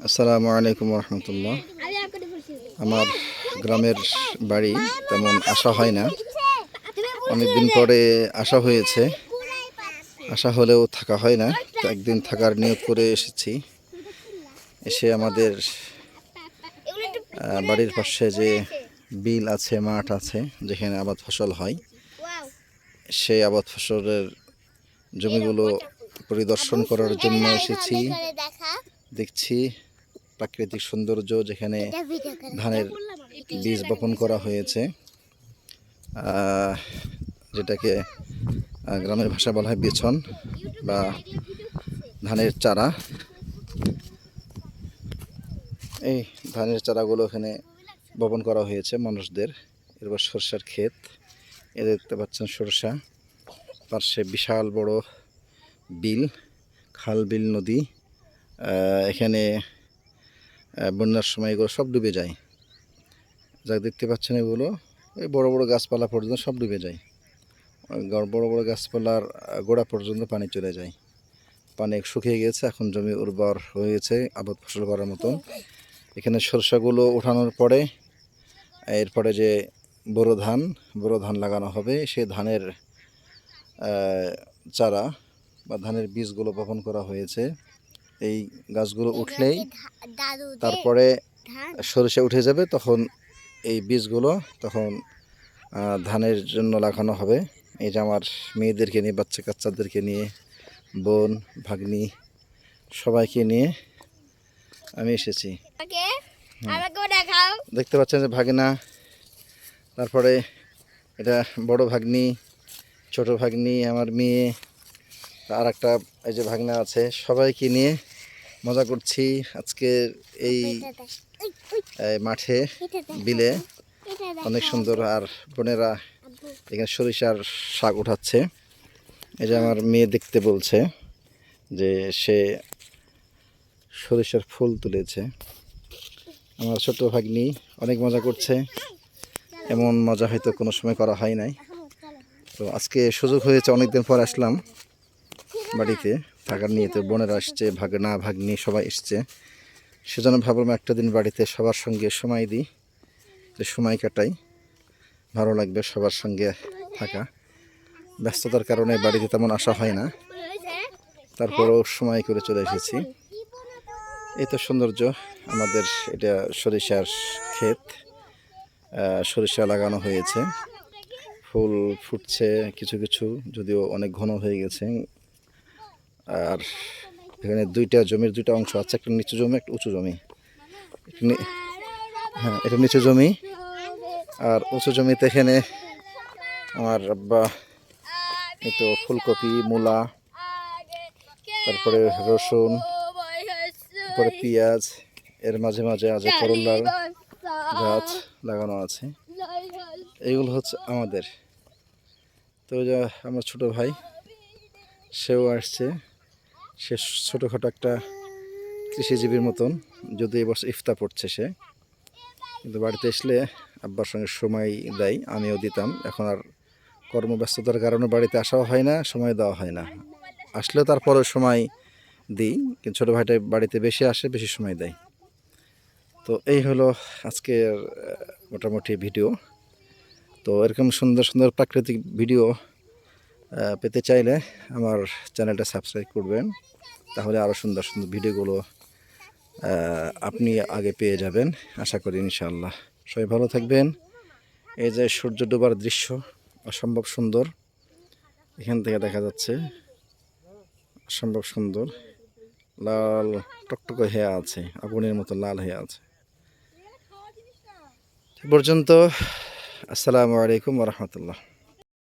আসসালামু আলাইকুম রহমতুল্লাহ। আমার গ্রামের বাড়ি তেমন আসা হয় না, অনেকদিন পরে আসা হয়েছে। আসা হলেও থাকা হয় না, তো একদিন থাকার নিয়ত করে এসেছি। এসে আমাদের বাড়ির পাশে যে বিল আছে, মাঠ আছে, যেখানে আবাদ ফসল হয়, সেই আবাদ ফসলের জমিগুলো পরিদর্শন করার জন্য এসেছি। দেখছি প্রাকৃতিক সৌন্দর্য, যেখানে ধানের বীজ বপন করা হয়েছে, যেটাকে গ্রামের ভাষায় বলা হয় বিছন বা ধানের চারা। এই ধানের চারাগুলো এখানে বপন করা হয়েছে মানুষদের। এরপর সরষার ক্ষেত, এ দেখতে পাচ্ছেন সরষা, পাশে বিশাল বড় বিল, খাল বিল নদী। এখানে বন্যার সময় এগুলো সব ডুবে যায়। যা দেখতে পাচ্ছেন এগুলো এই বড় বড় গাছপালা পর্যন্ত সব ডুবে যায়। বড় বড় গাছপালার গোড়া পর্যন্ত পানি চলে যায়। পানি শুকিয়ে গেছে, এখন জমি উর্বর হয়েছে আবাদ ফসল করার মতন। এখানে সরষাগুলো ওঠানোর পরে এরপরে যে বোরো ধান লাগানো হবে, সেই ধানের চারা বা ধানের বীজগুলো বপন করা হয়েছে। এই গাছগুলো উঠলেই তারপরে সরিষা উঠে যাবে, তখন এই বীজগুলো তখন ধানের জন্য লাগানো হবে। এই যে আমার মেয়েদেরকে নিয়ে, বাচ্চা কাচ্চাদেরকে নিয়ে, বোন ভাগ্নি সবাইকে নিয়ে আমি এসেছি। দেখতে পাচ্ছেন যে ভাগনা, তারপরে এটা বড় ভাগ্নি, ছোট ভাগ্নি, আমার মেয়ে, আর একটা এই যে ভাগনা আছে, সবাইকে নিয়ে মজা করছি আজকে এই মাঠে বিলে। অনেক সুন্দর। আর বোনেরা এখানে সরিষার শাক উঠাচ্ছে। এই যে আমার মেয়ে দেখতে বলছে যে সে সরিষার ফুল তুলেছে। আমার ছোট ভাগ্নি অনেক মজা করছে, এমন মজা হয়তো কোনো সময় করা হয় নাই। তো আজকে সুযোগ হয়েছে, অনেকদিন পর আসলাম বাড়িতে থাকার নিয়েতে। বোনেরা আসছে, ভাগনা ভাগ্নি সবাই এসছে, সেজন্য ভাবলাম একটা দিন বাড়িতে সবার সঙ্গে সময় দিই, যে সময় কাটাই, ভালো লাগবে সবার সঙ্গে থাকা। ব্যস্ততার কারণে বাড়িতে তেমন আসা হয় না, তারপরেও সময় করে চলে এসেছি। এই তো সৌন্দর্য আমাদের। এটা সরিষার ক্ষেত, সরিষা লাগানো হয়েছে, ফুল ফুটছে কিছু কিছু, যদিও অনেক ঘন হয়ে গেছে। আর এখানে জমির দুইটা অংশ আছে, একটা নিচু জমি, একটা উঁচু জমি। হ্যাঁ, এটা নিচু জমি। আর উঁচু জমিতে এখানে আমার আব্বা এই তো ফুলকপি, মূলা, তারপরে রসুন, তারপরে পেঁয়াজ, এর মাঝে মাঝে আছে করলার গাছ লাগানো আছে। এইগুলো হচ্ছে আমাদের। তো যে আমার ছোট ভাই, সেও আসছে। সে ছোটোখাটো একটা কৃষিজীবীর মতন, যদি এবছর ইফতা পড়ছে সে, কিন্তু বাড়িতে আসলে আব্বার সঙ্গে সময় দেয়, আমিও দিতাম। এখন আর কর্মব্যস্ততার কারণে বাড়িতে আসাও হয় না, সময় দেওয়া হয় না। আসলেও তারপরে সময় দিই, কিন্তু ছোটো ভাইটা বাড়িতে বেশি আসে, বেশি সময় দেয়। তো এই হলো আজকের মোটামুটি ভিডিও। তো এরকম সুন্দর সুন্দর প্রাকৃতিক ভিডিও পেতে চাইলে আমার চ্যানেলটা সাবস্ক্রাইব করবেন, তাহলে আরও সুন্দর সুন্দর ভিডিওগুলো আপনি আগে পেয়ে যাবেন আশা করি ইনশাআল্লাহ। সবাই ভালো থাকবেন। এই যে সূর্য ডোবার দৃশ্য অসম্ভব সুন্দর, এখান থেকে দেখা যাচ্ছে, অসম্ভব সুন্দর। লাল টকটকে হয়ে আছে, আগুনের মতো লাল হয়ে আছে। পর্যন্ত আসসালামু আলাইকুম ওয়া রাহমাতুল্লাহ।